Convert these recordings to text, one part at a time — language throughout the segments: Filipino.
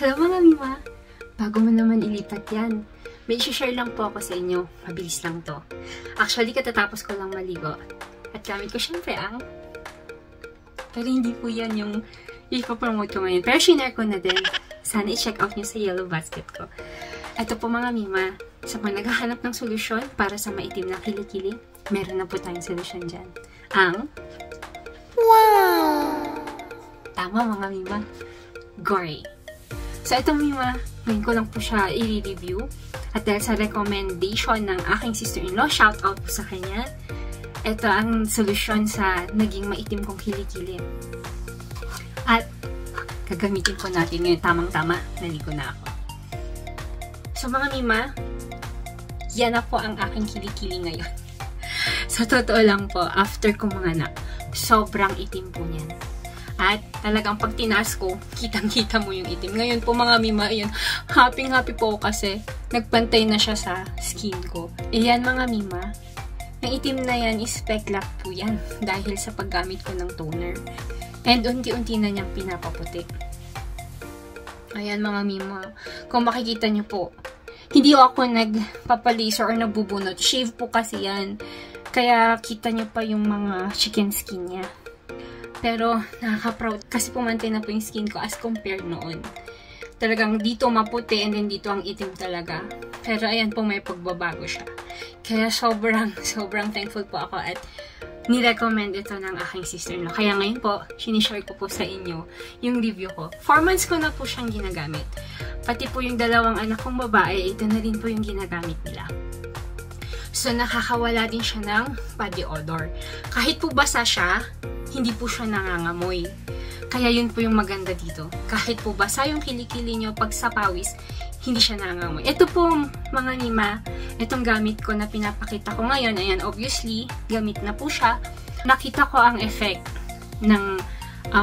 Hello mga Mima! Bago mo naman ilipat yan, may share lang po ako sa inyo. Mabilis lang to. Actually, katatapos ko lang maligo. At gamit ko syempre ang... Pero hindi po yan yung ipapromote ko ngayon. Pero shinare ko na din. Sana i-check out nyo sa yellow basket ko. Ito po mga Mima, sa mga naghahanap ng solusyon para sa maitim na kilikili, meron na po tayong solusyon dyan. Ang... Wow! Tama mga Mima. Gory. So, ito Mima, ngayon ko lang po siya i-review. At dahil sa recommendation ng aking sister-in-law, shoutout po sa kanya. Ito ang solusyon sa naging maitim kong kilikili. At, gagamitin po natin ngayon. Tamang-tama, naligo na ako. So, mga Mima, yan na po ang aking kilikili ngayon. Sa totoo lang po, after ko mga sobrang itim po niyan. At talagang pag tinaas ko, kitang-kita mo yung itim. Ngayon po mga Mima, ayan, happy-happy po kasi nagpantay na siya sa skin ko. Ayan mga Mima, ang itim na yan is speck-lock po yan dahil sa paggamit ko ng toner. And unti-unti na niyang pinapaputi. Ayan mga Mima, kung makikita niyo po, hindi ako nagpapalaser or nagbubunot. Shave po kasi yan. Kaya kita niyo pa yung mga chicken skin niya. Pero, nakaka-proud kasi pumantay na po yung skin ko as compared noon. Talagang dito maputi and then dito ang itim talaga. Pero ayan po may pagbabago siya. Kaya sobrang thankful po ako at nirecommend ito ng aking sister-in-law. Kaya ngayon po, sinishare ko po sa inyo yung review ko. 4 months ko na po siyang ginagamit. Pati po yung dalawang anak kong babae, ito na rin po yung ginagamit nila. So, nakakawala din siya ng body odor. Kahit po basa siya, hindi po siya nangangamoy. Kaya yun po yung maganda dito. Kahit po basa yung kilikili nyo pag sa pawis, hindi siya nangangamoy. Ito po mga Mima, itong gamit ko na pinapakita ko ngayon. Ayan, obviously, gamit na po siya. Nakita ko ang effect ng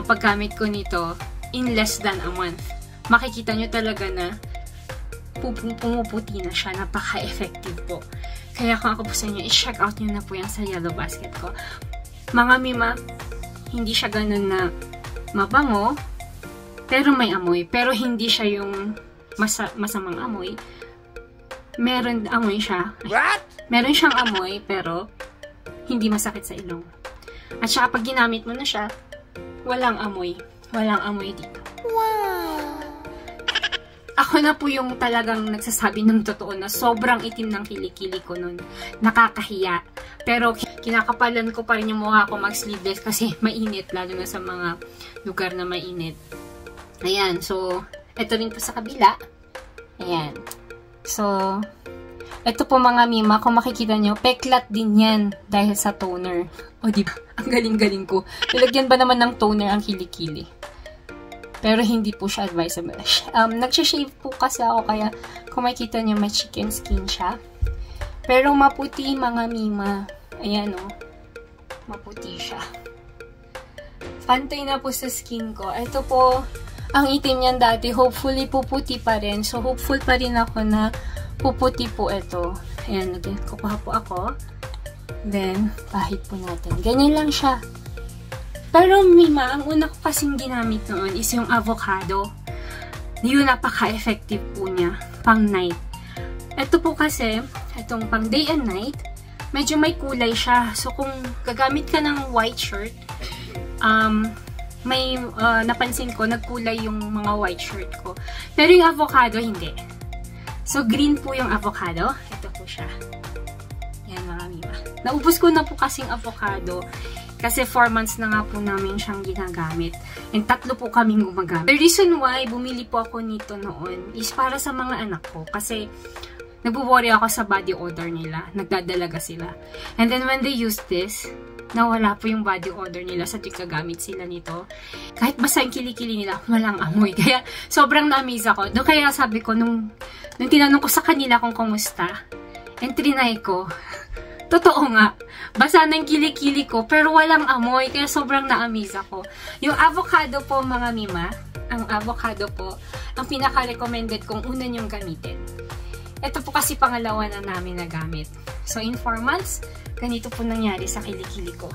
paggamit ko nito in less than a month. Makikita nyo talaga na pumuputi na siya. Napaka-effective po. Kaya kung ako po sa inyo, i-check out nyo na po yan sa yellow basket ko. Mga Mima, hindi siya ganun na mabango, pero may amoy. Pero hindi siya yung masamang amoy. Meron amoy siya. What? Meron siyang amoy, pero hindi masakit sa ilong. At saka pag ginamit mo na siya, walang amoy. Walang amoy dito. Wow! Ako na po yung talagang nagsasabi ng totoo na sobrang itim ng kilikili ko nun. Nakakahiya. Pero kinakapalan ko pa rin yung mukha ko mag-sleeveless kasi mainit, lalo na sa mga lugar na mainit. Ayan, so, ito rin po sa kabila. Ayan. So, ito po mga Mima, kung makikita nyo, peklat din yan dahil sa toner. O, diba? Ang galing-galing ko. Nilagyan ba naman ng toner ang kilikili? Pero hindi po siya advisable. Nagsha-shave po kasi ako, kaya kung makikita nyo, may chicken skin siya. Pero maputi mga Mima. Ayan o. Maputi siya. Pantay na po sa skin ko. Ito po, ang itim niyan dati. Hopefully, puputi pa rin. So, hopeful pa rin ako na puputi po ito. Ayan, kukuha po ako. Then, pahid po natin. Ganyan lang siya. Pero Mima, ang una ko kasing ginamit noon is yung avocado. Yun, napaka-effective po niya. Pang night. Ito po kasi, itong pang day and night, medyo may kulay siya. So, kung gagamit ka ng white shirt, may napansin ko, nagkulay yung mga white shirt ko. Pero yung avocado, hindi. So, green po yung avocado. Ito po siya. Yan mga Mima. Naubos ko na po kasing avocado. Kasi 4 months na nga po namin siyang ginagamit. And 3 po kaming gumagamit. The reason why bumili po ako nito noon is para sa mga anak ko. Kasi nagwo-worry ako sa body odor nila. Nagdadalaga sila. And then when they use this, nawala po yung body odor nila sa tuwing kagamit sila nito. Kahit basta yung kilikili nila, walang amoy. Kaya sobrang na-amaze ako. Doon kaya sabi ko, nung tinanong ko sa kanila kung kumusta, and trinay ko, totoo nga, basa ng kilikili ko, pero walang amoy, kaya sobrang na-amaze ako. Yung avocado po, mga Mima, ang avocado po, ang pinaka-recommended kong una niyong gamitin. Ito po kasi pangalawa na namin nagamit. So, in 4 months, ganito po nangyari sa kilikili ko.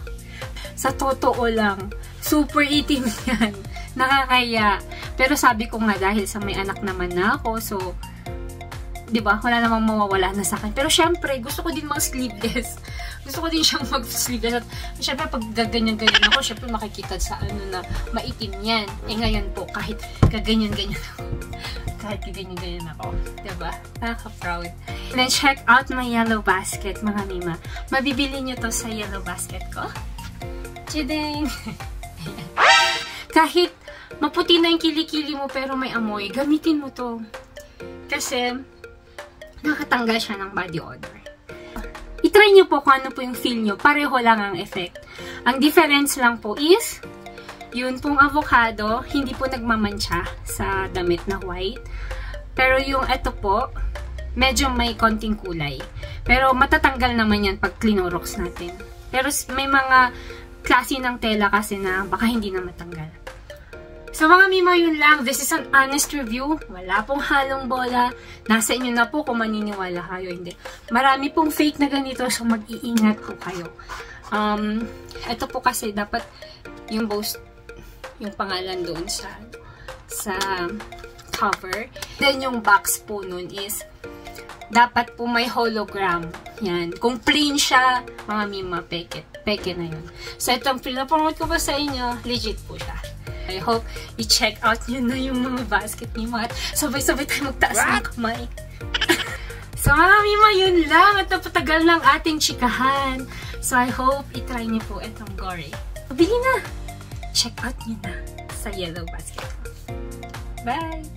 Sa totoo lang, super itim yan. Nakakaya. Pero sabi ko nga, dahil sa may anak naman na ako, so, di ba, wala namang mawawala na sa akin. Pero syempre, gusto ko din mga sleeveless. Gusto ko din siyang mag-sleeveless. At syempre, pag gaganyan-ganyan ako, syempre makikita sa ano na maitim yan. Eh ngayon po, kahit gaganyan-ganyan ako. Kahit gaganyan-ganyan ako. Diba? Nakaka-proud. And then, check out my yellow basket, mga mima. Mabibili nyo to sa yellow basket ko. Chideng! Kahit maputi na yung kilikili mo pero may amoy, gamitin mo to. Kasi, nakatanggal siya ng body odor. I-try nyo po kung ano po yung feel nyo. Pareho lang ang effect. Ang difference lang po is, yun pong avocado, hindi po nagmamantsa sa damit na white. Pero yung ito po, medyo may konting kulay. Pero matatanggal naman yan pag Clorox natin. Pero may mga klase ng tela kasi na baka hindi na matanggal. So mga mima, yun lang. This is an honest review. Wala pong halong bola. Nasa inyo na po kung maniniwala kayo. Hindi. Marami pong fake na ganito, so mag-iingat po kayo. Ito po kasi dapat yung boast, yung pangalan doon sa cover. Then yung box po nun is dapat po may hologram. Yan. Kung plain siya, mga mima, peke. Peke na yun. So itong pinapromote ko pa sa inyo, legit po siya. I hope i-check out nyo na yung mga basket ni Mat. Sabay-sabay tayo magtaas ng kamay. So mga mima, yun lang. At napatagal ng ating chikahan. So I hope i-try nyo po itong Gory. Bili na! Check out nyo na sa yellow basket. Bye!